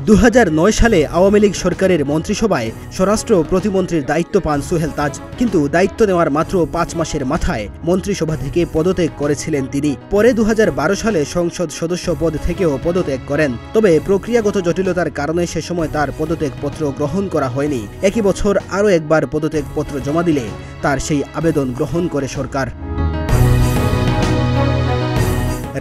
2009 সালে আওয়ামী লীগ সরকারের মন্ত্রিসভায় স্বরাষ্ট্র প্রতিমন্ত্রীর দায়িত্ব পান সোহেল তাজ। কিন্তু দায়িত্ব নেওয়ার মাত্র 5 মাসের মাথায় মন্ত্রিসভা থেকে পদত্যাগ করেছিলেন তিনি। পরে 2012 সালে সংসদ সদস্য পদ থেকেও পদত্যাগ করেন। তবে প্রক্রিয়াগত জটিলতার কারণে সে সময় তার পদত্যাগপত্র গ্রহণ করা হয়নি। একই বছর আরও একবার পদত্যাগপত্র জমা দিলে তার সেই আবেদন গ্রহণ করে সরকার।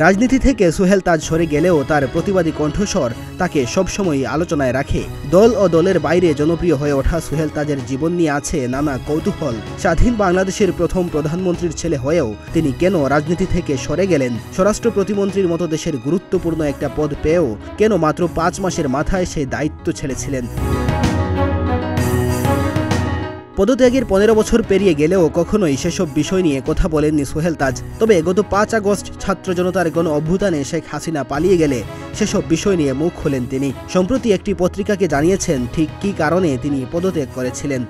রাজনীতি থেকে সোহেল তাজ সরে গেলেও তার প্রতিবাদী কণ্ঠস্বর তাকে সবসময়ই আলোচনায় রাখে। দল ও দলের বাইরে জনপ্রিয় হয়ে ওঠা সোহেল তাজের জীবন নিয়ে আছে নানা কৌতূহল। স্বাধীন বাংলাদেশের প্রথম প্রধানমন্ত্রীর ছেলে হয়েও তিনি কেন রাজনীতি থেকে সরে গেলেন? স্বরাষ্ট্র প্রতিমন্ত্রীর মতো দেশের গুরুত্বপূর্ণ একটা পদ পেয়েও কেন মাত্র 5 মাসের মাথায় সেই দায়িত্ব ছেড়েছিলেন? পদত্যাগের 15 বছর পেরিয়ে গেলেও কখনোই সেসব বিষয় নিয়ে কথা বলেননি সোহেল তাজ। তবে গত 5 আগস্ট ছাত্র জনতার গণ অভ্যুত্থানে শেখ হাসিনা পালিয়ে গেলে সেসব বিষয় নিয়ে মুখ খোলেন তিনি। সম্প্রতি একটি পত্রিকাকে জানিয়েছেন ঠিক কী কারণে তিনি পদত্যাগ করেছিলেন।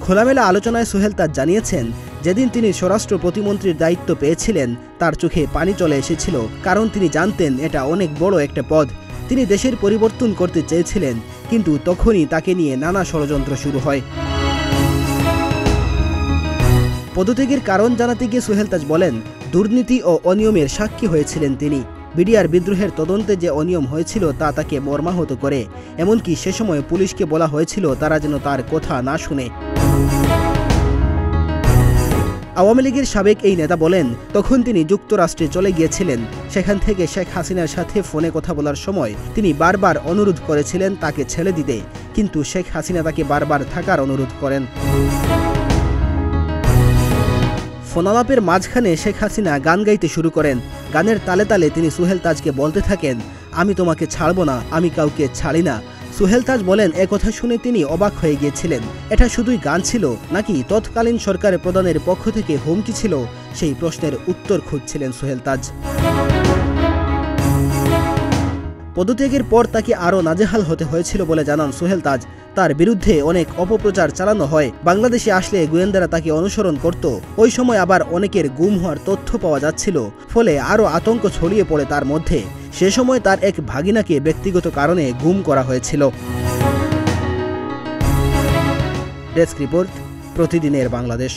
খোলামেলা আলোচনায় সোহেল তাজ জানিয়েছেন, যেদিন তিনি স্বরাষ্ট্র প্রতিমন্ত্রীর দায়িত্ব পেয়েছিলেন তার চোখে পানি চলে এসেছিল, কারণ তিনি জানতেন এটা অনেক বড় একটা পদ। তিনি দেশের পরিবর্তন করতে চেয়েছিলেন, কিন্তু তখনই তাকে নিয়ে নানা ষড়যন্ত্র শুরু হয়। পদত্যাগের কারণ জানাতে গিয়ে সোহেল তাজ বলেন, দুর্নীতি ও অনিয়মের সাক্ষী হয়েছিলেন তিনি। বিডিআর বিদ্রোহের তদন্তে যে অনিয়ম হয়েছিল তা তাকে মর্মাহত করে। এমনকি সে সময় পুলিশকে বলা হয়েছিল তারা যেন তার কথা না শুনে। আওয়ামী লীগের সাবেক এই নেতা বলেন, তখন তিনি যুক্তরাষ্ট্রে চলে গিয়েছিলেন। সেখান থেকে শেখ হাসিনার সাথে ফোনে কথা বলার সময় তিনি বারবার অনুরোধ করেছিলেন তাকে ছেড়ে দিতে, কিন্তু শেখ হাসিনা তাকে বারবার থাকার অনুরোধ করেন। ফোনালাপের মাঝখানে শেখ হাসিনা গান গাইতে শুরু করেন। গানের তালে তালে তিনি সোহেল তাজকে বলতে থাকেন, আমি তোমাকে ছাড়ব না, আমি কাউকে ছাড়ি না। সোহেল তাজ বলেন, একথা শুনে তিনি অবাক হয়ে গিয়েছিলেন। এটা শুধুই গান ছিল নাকি তৎকালীন সরকারের প্রধানের পক্ষ থেকে হুমকি ছিল? সেই প্রশ্নের উত্তর খুঁজছিলেন সোহেল তাজ। পদত্যাগের পর তাকে আরও নাজেহাল হতে হয়েছিল বলে জানান সোহেল তাজ। তার বিরুদ্ধে অনেক অপপ্রচার চালানো হয়। বাংলাদেশে আসলে গোয়েন্দারা তাকে অনুসরণ করত। ওই সময় আবার অনেকের গুম হওয়ার তথ্য পাওয়া যাচ্ছিল, ফলে আরও আতঙ্ক ছড়িয়ে পড়ে তার মধ্যে। সে সময় তার এক ভাগিনাকে ব্যক্তিগত কারণে গুম করা হয়েছিল। ডেস্ক রিপোর্ট, প্রতিদিনের বাংলাদেশ।